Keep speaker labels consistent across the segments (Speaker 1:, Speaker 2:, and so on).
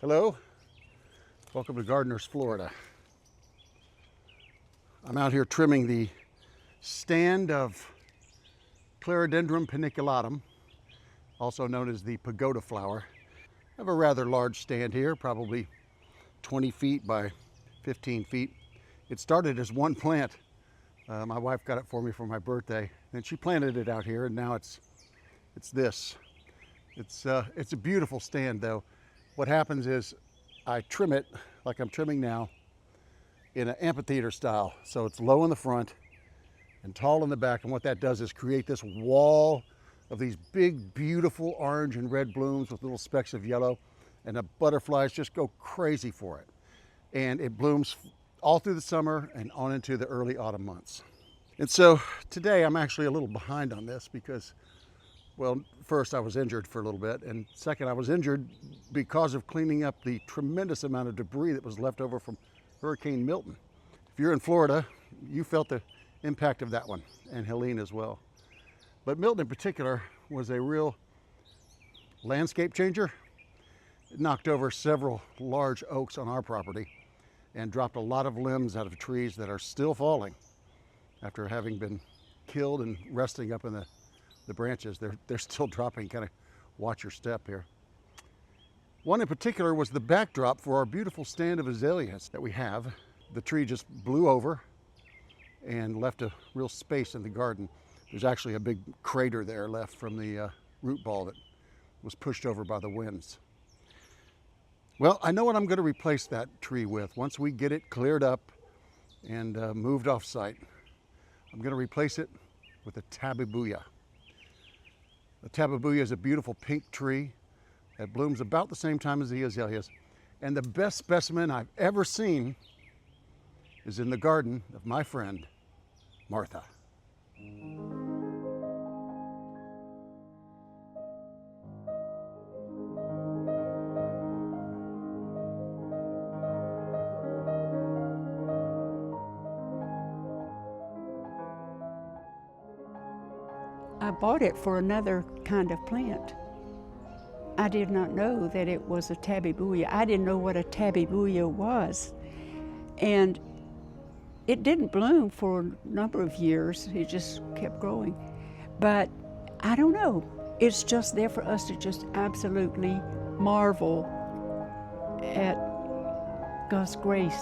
Speaker 1: Hello, welcome to Gardeners, Florida. I'm out here trimming the stand of Clerodendron paniculatum, also known as the pagoda flower. I have a rather large stand here, probably 20 feet by 15 feet. It started as one plant. My wife got it for me for my birthday, and she planted it out here, and now it's this. It's a beautiful stand, though. What happens is I trim it like I'm trimming now in an amphitheater style. So it's low in the front and tall in the back. And what that does is create this wall of these big, beautiful orange and red blooms with little specks of yellow. And the butterflies just go crazy for it. And it blooms all through the summer and on into the early autumn months. And so today I'm actually a little behind on this because, well, first I was injured for a little bit, and second I was injured because of cleaning up the tremendous amount of debris that was left over from Hurricane Milton. If you're in Florida, you felt the impact of that one, and Helene as well. But Milton in particular was a real landscape changer. It knocked over several large oaks on our property and dropped a lot of limbs out of trees that are still falling after having been killed and resting up in the branches. They're still dropping. Kind of watch your step here. One in particular was the backdrop for our beautiful stand of azaleas that we have. The tree just blew over and left a real space in the garden. There's actually a big crater there left from the root ball that was pushed over by the winds. Well, I know what I'm going to replace that tree with. Once we get it cleared up and moved off site, I'm going to replace it with a Tabebuia. The Tabebuia is a beautiful pink tree that blooms about the same time as the azaleas. And the best specimen I've ever seen is in the garden of my friend, Martha.
Speaker 2: I bought it for another kind of plant. I did not know that it was a Tabebuia. I didn't know what a Tabebuia was. And it didn't bloom for a number of years. It just kept growing. But I don't know. It's just there for us to just absolutely marvel at God's grace.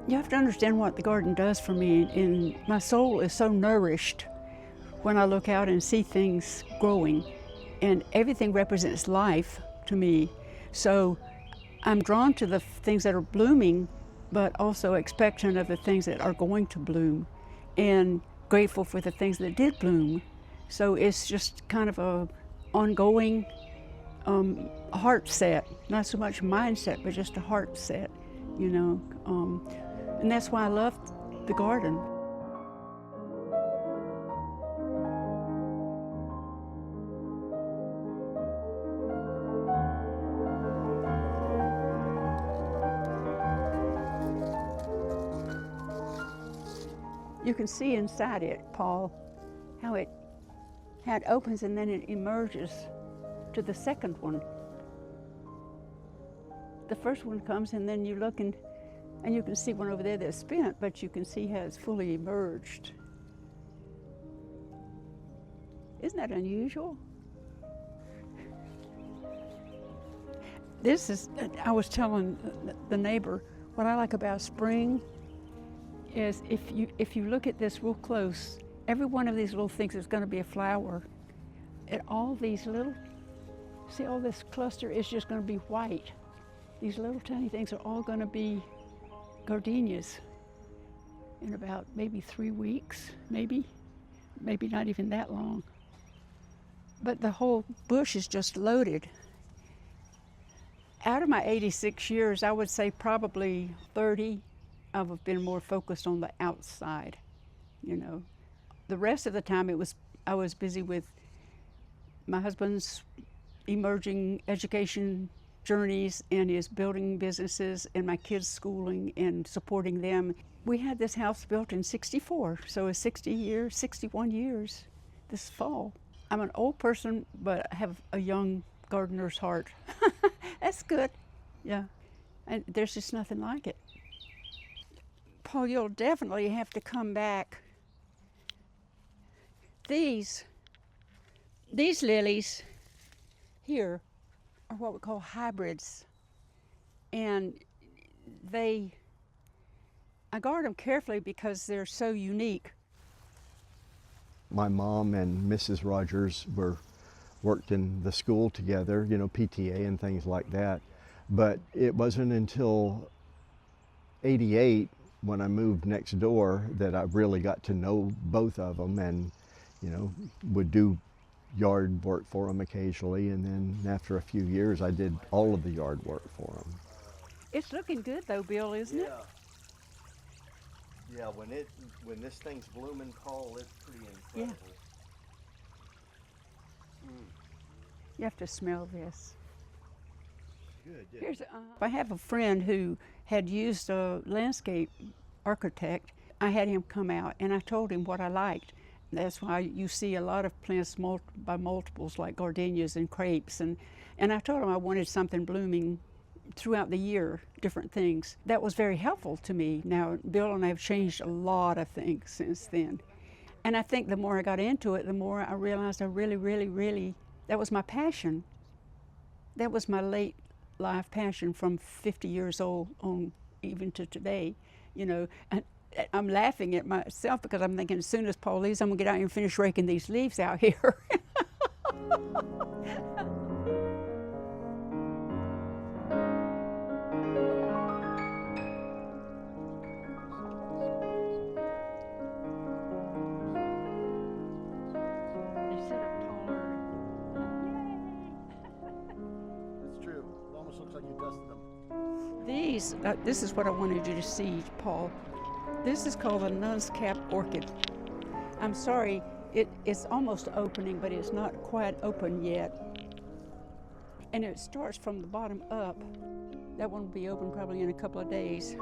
Speaker 2: You have to understand what the garden does for me, and my soul is so nourished when I look out and see things growing, and everything represents life to me. So I'm drawn to the things that are blooming, but also expectant of the things that are going to bloom, and grateful for the things that did bloom. So it's just kind of a ongoing heart set, not so much mindset, but just a heart set, you know. And that's why I love the garden. You can see inside it, Paul, how it opens and then it emerges to the second one. The first one comes and then you look and you can see one over there that's spent, but you can see how it's fully emerged. Isn't that unusual? I was telling the neighbor, what I like about spring is if you look at this real close, every one of these little things is going to be a flower. And all these little, see all this cluster is just going to be white. These little tiny things are all going to be gardenias in about maybe 3 weeks, maybe not even that long. But the whole bush is just loaded. Out of my 86 years, I would say probably 30 I've been more focused on the outside. you know. The rest of the time I was busy with my husband's emerging education journeys and his building businesses and my kids' schooling and supporting them. We had this house built in '64, so it's 61 years this fall. I'm an old person, but I have a young gardener's heart. That's good, yeah. And there's just nothing like it. Paul, you'll definitely have to come back. These lilies here are what we call hybrids. And I guard them carefully because they're so unique.
Speaker 3: My mom and Mrs. Rogers worked in the school together, you know, PTA and things like that. But it wasn't until '88 when I moved next door that I really got to know both of them, and, you know, would do yard work for them occasionally. And then after a few years, I did all of the yard work for them.
Speaker 2: It's looking good though, Bill, isn't it?
Speaker 3: Yeah, when this thing's blooming, Paul, it's pretty incredible.
Speaker 2: Yeah. You have to smell this.
Speaker 3: Good. Yeah.
Speaker 2: I have a friend who had used a landscape architect. I had him come out and I told him what I liked. That's why you see a lot of plants by multiples like gardenias and crepes. And I told him I wanted something blooming throughout the year, different things. That was very helpful to me. Now, Bill and I have changed a lot of things since then. And I think the more I got into it, the more I realized I really, that was my passion. That was my late life passion from 50 years old on even to today, you know. And I'm laughing at myself because I'm thinking as soon as Paul leaves, I'm gonna get out here and finish raking these leaves out here. This is what I wanted you to see, Paul. This is called a nun's cap orchid. I'm sorry, it's almost opening, but it's not quite open yet. And it starts from the bottom up. That one will be open probably in a couple of days.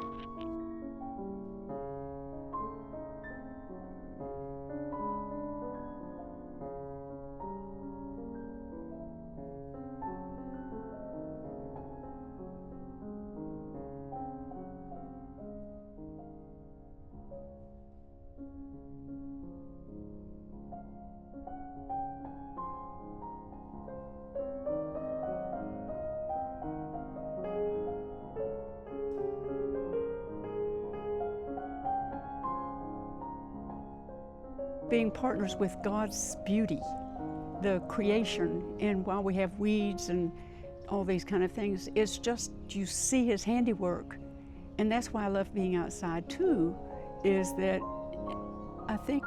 Speaker 2: Being partners with God's beauty, the creation, and while we have weeds and all these kind of things, it's just you see His handiwork. And that's why I love being outside too, is that I think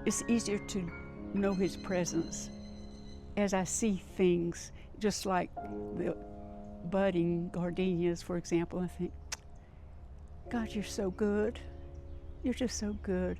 Speaker 2: it's easier to know His presence as I see things, just like the budding gardenias, for example. I think, God, you're so good. You're just so good.